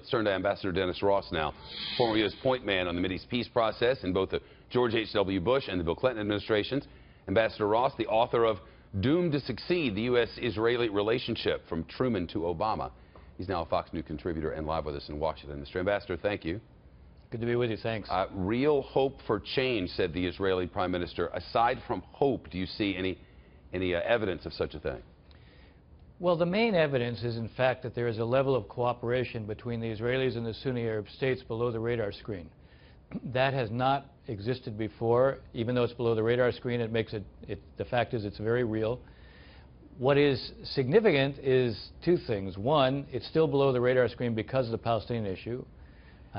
Let's turn to Ambassador Dennis Ross now, former U.S. point man on the Mideast peace process in both the George H.W. Bush and the Bill Clinton administrations. Ambassador Ross, the author of Doomed to Succeed, the U.S.-Israeli Relationship from Truman to Obama. He's now a Fox News contributor and live with us in Washington. Mr. Ambassador, thank you. Good to be with you. Thanks. Real hope for change, said the Israeli Prime Minister. Aside from hope, do you see any evidence of such a thing? Well, the main evidence is, in fact, that there is a level of cooperation between the Israelis and the Sunni Arab states below the radar screen. That has not existed before. Even though it's below the radar screen, it makes the fact is it's very real. What is significant is two things. One, it's still below the radar screen because of the Palestinian issue.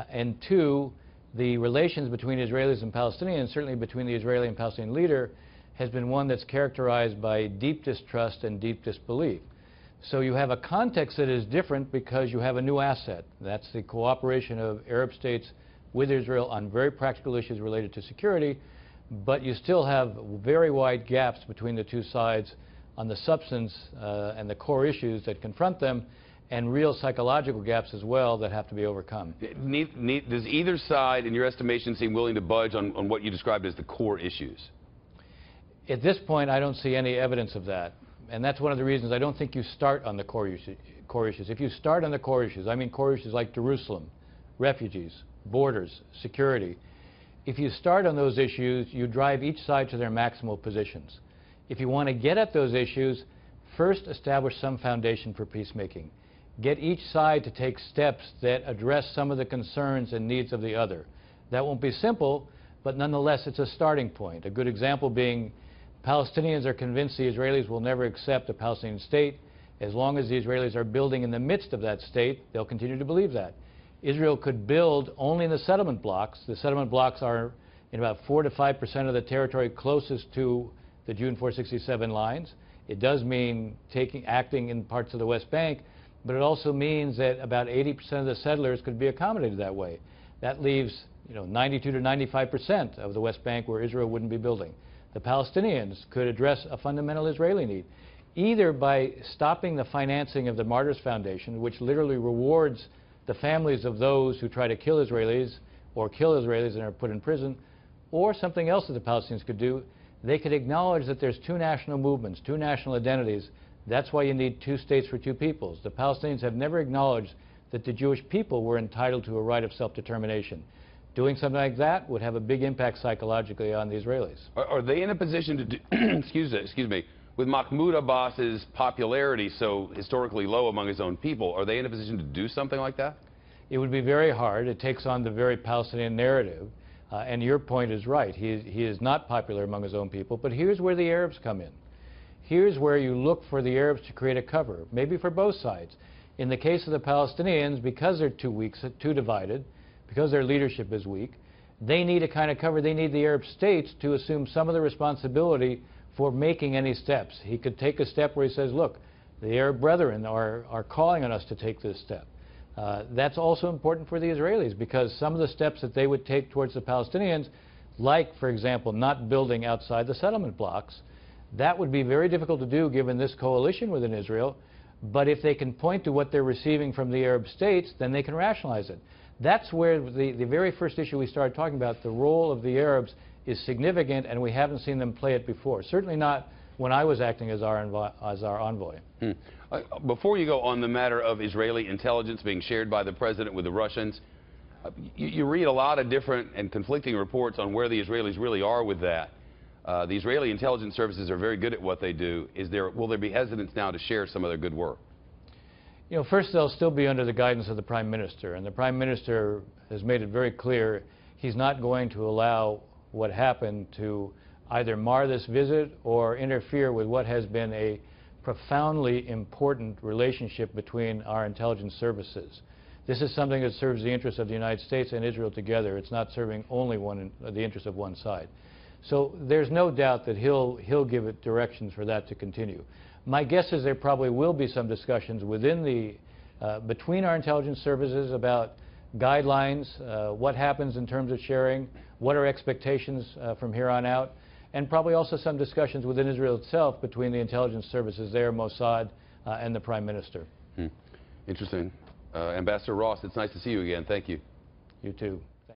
And two, the relations between Israelis and Palestinians, certainly between the Israeli and Palestinian leader, has been one that's characterized by deep distrust and deep disbelief. So you have a context that is different because you have a new asset. That's the cooperation of Arab states with Israel on very practical issues related to security, but you still have very wide gaps between the two sides on the substance and the core issues that confront them, and real psychological gaps as well that have to be overcome. Does either side, in your estimation, seem willing to budge on what you described as the core issues? At this point, I don't see any evidence of that. And that's one of the reasons I don't think you start on the core issues. If you start on the core issues, I mean core issues like Jerusalem, refugees, borders, security. If you start on those issues, you drive each side to their maximal positions. If you want to get at those issues, first establish some foundation for peacemaking. Get each side to take steps that address some of the concerns and needs of the other. That won't be simple, but nonetheless it's a starting point. A good example being Palestinians are convinced the Israelis will never accept a Palestinian state. As long as the Israelis are building in the midst of that state, they'll continue to believe that. Israel could build only in the settlement blocks. The settlement blocks are in about 4 to 5% of the territory closest to the June 467 lines. It does mean acting in parts of the West Bank, but it also means that about 80% of the settlers could be accommodated that way. That leaves 92 to 95% of the West Bank where Israel wouldn't be building. The Palestinians could address a fundamental Israeli need, either by stopping the financing of the Martyrs Foundation, which literally rewards the families of those who try to kill Israelis or kill Israelis and are put in prison, or something else that the Palestinians could do. They could acknowledge that there's two national movements, two national identities. That's why you need two states for two peoples. The Palestinians have never acknowledged that the Jewish people were entitled to a right of self-determination. Doing something like that would have a big impact psychologically on the Israelis. Are they in a position to do, excuse me, with Mahmoud Abbas's popularity so historically low among his own people, are they in a position to do something like that? It would be very hard. It takes on the very Palestinian narrative. And your point is right. He is not popular among his own people. But here's where the Arabs come in. Here's where you look for the Arabs to create a cover, maybe for both sides. In the case of the Palestinians, because they're too weak, too divided, because their leadership is weak, they need a kind of cover. They need the Arab states to assume some of the responsibility for making any steps. He could take a step where he says, look, the Arab brethren are calling on us to take this step. That's also important for the Israelis because some of the steps that they would take towards the Palestinians, like, for example, not building outside the settlement blocks, that would be very difficult to do given this coalition within Israel. But if they can point to what they're receiving from the Arab states, then they can rationalize it. That's where the very first issue we started talking about, the role of the Arabs, is significant, and we haven't seen them play it before. Certainly not when I was acting as our envoy. Before you go on the matter of Israeli intelligence being shared by the president with the Russians, you read a lot of different and conflicting reports on where the Israelis really are with that. The Israeli intelligence services are very good at what they do. Will there be hesitance now to share some of their good work? First they'll still be under the guidance of the Prime Minister, and the Prime Minister has made it very clear he's not going to allow what happened to either mar this visit or interfere with what has been a profoundly important relationship between our intelligence services. This is something that serves the interests of the United States and Israel together. It's not serving only the interests of one side. So there's no doubt that he'll give it directions for that to continue. My guess is there probably will be some discussions within between our intelligence services about guidelines, what happens in terms of sharing, what are expectations from here on out, and probably also some discussions within Israel itself between the intelligence services there, Mossad, and the Prime Minister. Interesting. Ambassador Ross, it's nice to see you again. Thank you. You too.